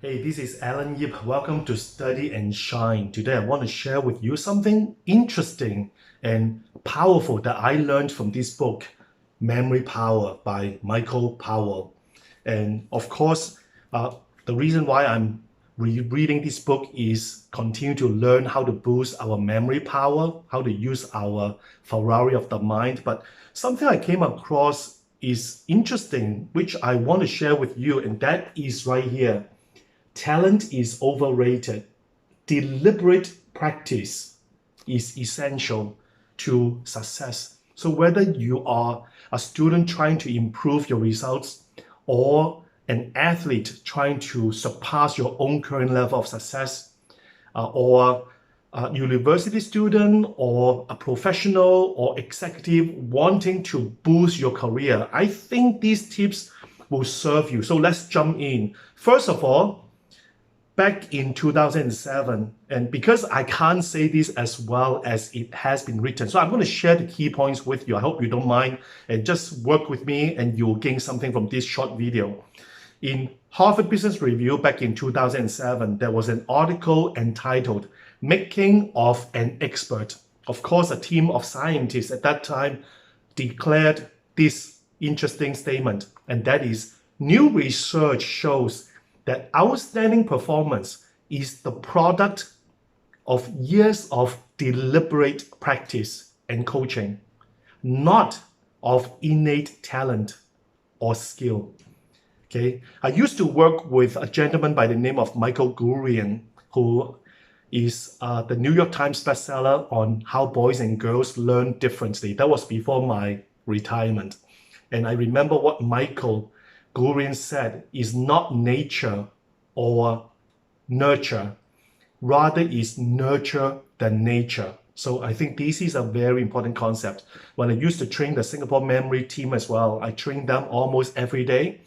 Hey, this is Alan Yip. Welcome to Study and Shine. Today I want to share with you something interesting and powerful that I learned from this book, Memory Power by Michael Powell. And of course, the reason why I'm reading this book is continue to learn how to boost our memory power, how to use our Ferrari of the mind. But something I came across is interesting, which I want to share with you, and that is right here. Talent is overrated. Deliberate practice is essential to success. So whether you are a student trying to improve your results or an athlete trying to surpass your own current level of success, or a university student or a professional or executive wanting to boost your career, I think these tips will serve you. So let's jump in. First of all, back in 2007, and because I can't say this as well as it has been written, so I'm going to share the key points with you. I hope you don't mind and just work with me and you'll gain something from this short video. In Harvard Business Review back in 2007, there was an article entitled Making of an Expert. Of course, a team of scientists at that time declared this interesting statement, and that is, new research shows that outstanding performance is the product of years of deliberate practice and coaching, not of innate talent or skill. Okay, I used to work with a gentleman by the name of Michael Gurian, who is the New York Times bestseller on how boys and girls learn differently. That was before my retirement. And I remember what Michael Gurian said is not nature or nurture, rather is nurture than nature. So I think this is a very important concept. When I used to train the Singapore memory team as well, I train them almost every day,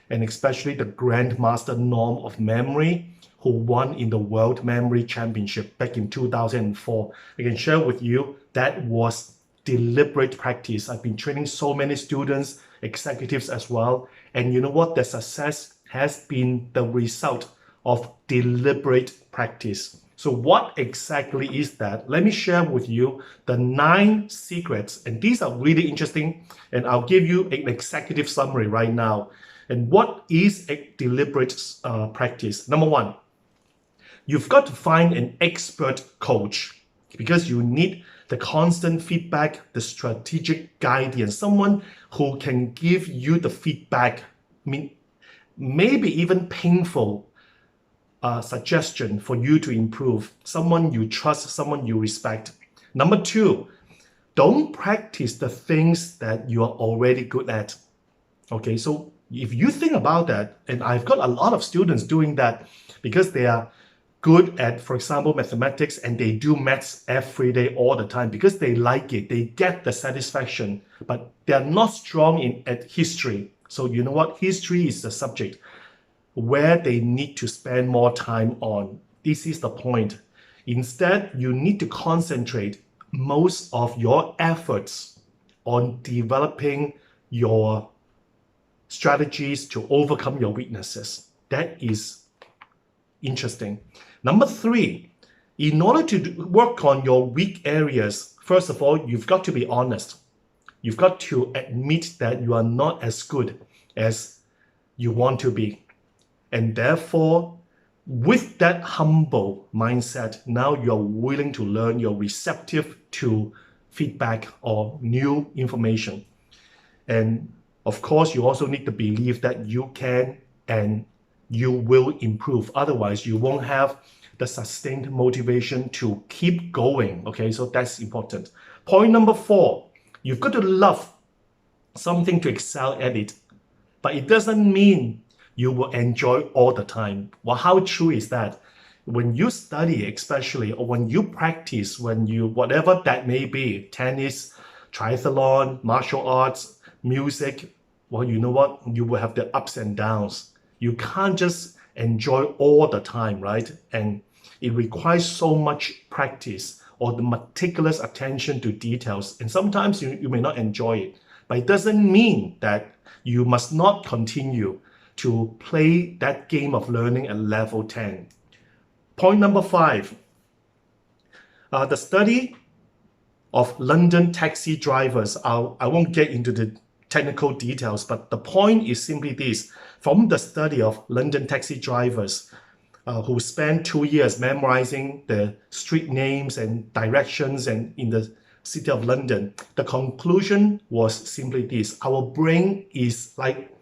and especially the Grandmaster norm of memory, who won in the World Memory Championship back in 2004. I can share with you that was deliberate practice. I've been training so many students, executives as well, and you know what? The success has been the result of deliberate practice. So what exactly is that? Let me share with you the 9 secrets, and these are really interesting, and I'll give you an executive summary right now. And what is a deliberate practice? Number 1, you've got to find an expert coach, because you need the constant feedback, the strategic guidance, someone who can give you the feedback, maybe even painful suggestion for you to improve, someone you trust, someone you respect. Number 2, don't practice the things that you are already good at. Okay, so if you think about that, and I've got a lot of students doing that because they are good at, for example, mathematics, and they do maths every day all the time because they like it, they get the satisfaction, but they are not strong at history. So you know what? History is the subject where they need to spend more time on. This is the point. Instead, you need to concentrate most of your efforts on developing your strategies to overcome your weaknesses. That is interesting. Number 3, in order to work on your weak areas, first of all, you've got to be honest. You've got to admit that you are not as good as you want to be. And therefore, with that humble mindset, now you're willing to learn, you're receptive to feedback or new information. And of course, you also need to believe that you can and you will improve. Otherwise, you won't have the sustained motivation to keep going. Okay, so that's important. Point number 4, you've got to love something to excel at it. But it doesn't mean you will enjoy all the time. Well, how true is that? When you study especially, or when you practice, when you, whatever that may be, tennis, triathlon, martial arts, music, well, you know what? You will have the ups and downs. You can't just enjoy all the time, right? And it requires so much practice or the meticulous attention to details. And sometimes you may not enjoy it, but it doesn't mean that you must not continue to play that game of learning at level 10. Point number 5. The study of London taxi drivers. I won't get into the technical details, but the point is simply this. From the study of London taxi drivers who spent 2 years memorizing the street names and directions and in the city of London, the conclusion was simply this. Our brain is like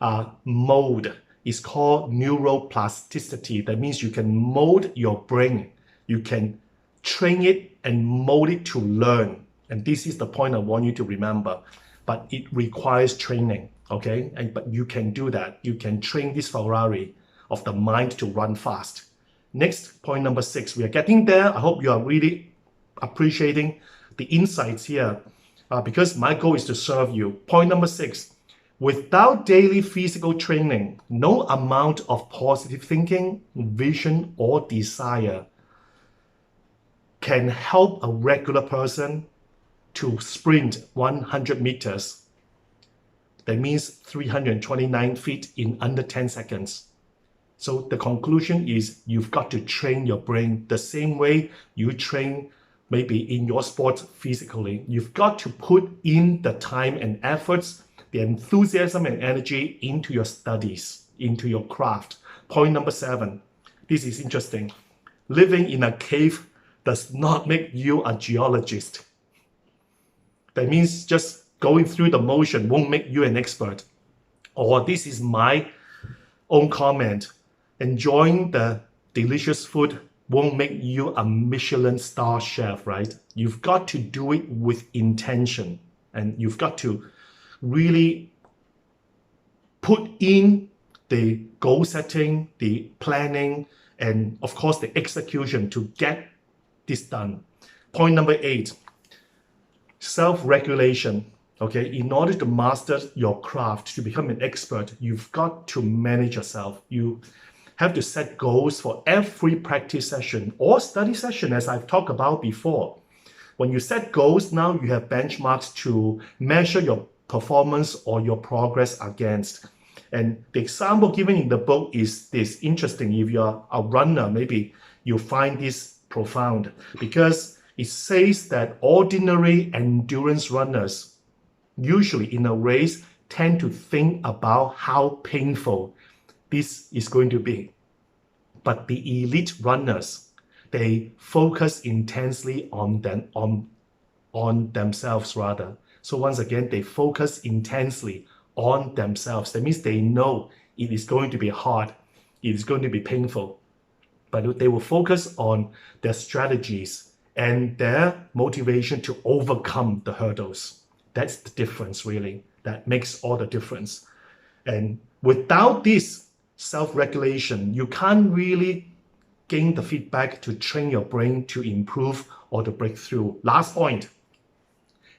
a mold. It's called neuroplasticity. That means you can mold your brain. You can train it and mold it to learn. And this is the point I want you to remember. But it requires training, okay? But you can do that. You can train this Ferrari of the mind to run fast. Next, point number 6. We are getting there. I hope you are really appreciating the insights here because my goal is to serve you. Point number 6. Without daily physical training, no amount of positive thinking, vision, or desire can help a regular person to sprint 100 meters. That means 329 feet in under 10 seconds. So the conclusion is you've got to train your brain the same way you train maybe in your sport physically. You've got to put in the time and efforts, the enthusiasm and energy into your studies, into your craft. Point number 7. This is interesting. Living in a cave does not make you a geologist. That means just going through the motion won't make you an expert. Or this is my own comment. Enjoying the delicious food won't make you a Michelin star chef, right? You've got to do it with intention. And you've got to really put in the goal setting, the planning, and of course the execution to get this done. Point number 8, self-regulation. Okay, in order to master your craft, to become an expert, you've got to manage yourself. You have to set goals for every practice session or study session, as I've talked about before. When you set goals, now you have benchmarks to measure your performance or your progress against. And the example given in the book is this. Interesting. If you're a runner, maybe you'll find this profound because it says that ordinary endurance runners usually in a race tend to think about how painful this is going to be. But the elite runners, they focus intensely on themselves rather. So once again, they focus intensely on themselves. That means they know it is going to be hard, it is going to be painful, but they will focus on their strategies and their motivation to overcome the hurdles. That's the difference, really. That makes all the difference. And without this self-regulation, you can't really gain the feedback to train your brain to improve or to break through. Last point.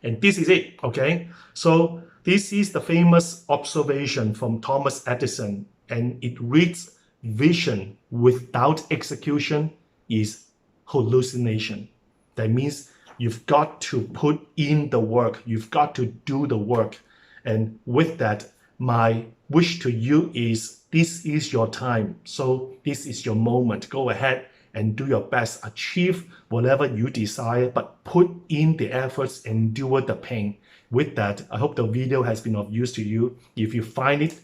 And this is it, okay? So this is the famous observation from Thomas Edison, and it reads, vision without execution is hallucination. That means you've got to put in the work. You've got to do the work. And with that, my wish to you is this is your time. So this is your moment. Go ahead and do your best. Achieve whatever you desire, but put in the efforts, endure the pain. With that, I hope the video has been of use to you. If you find it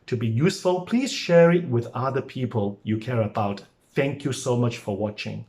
to be useful, please share it with other people you care about. Thank you so much for watching.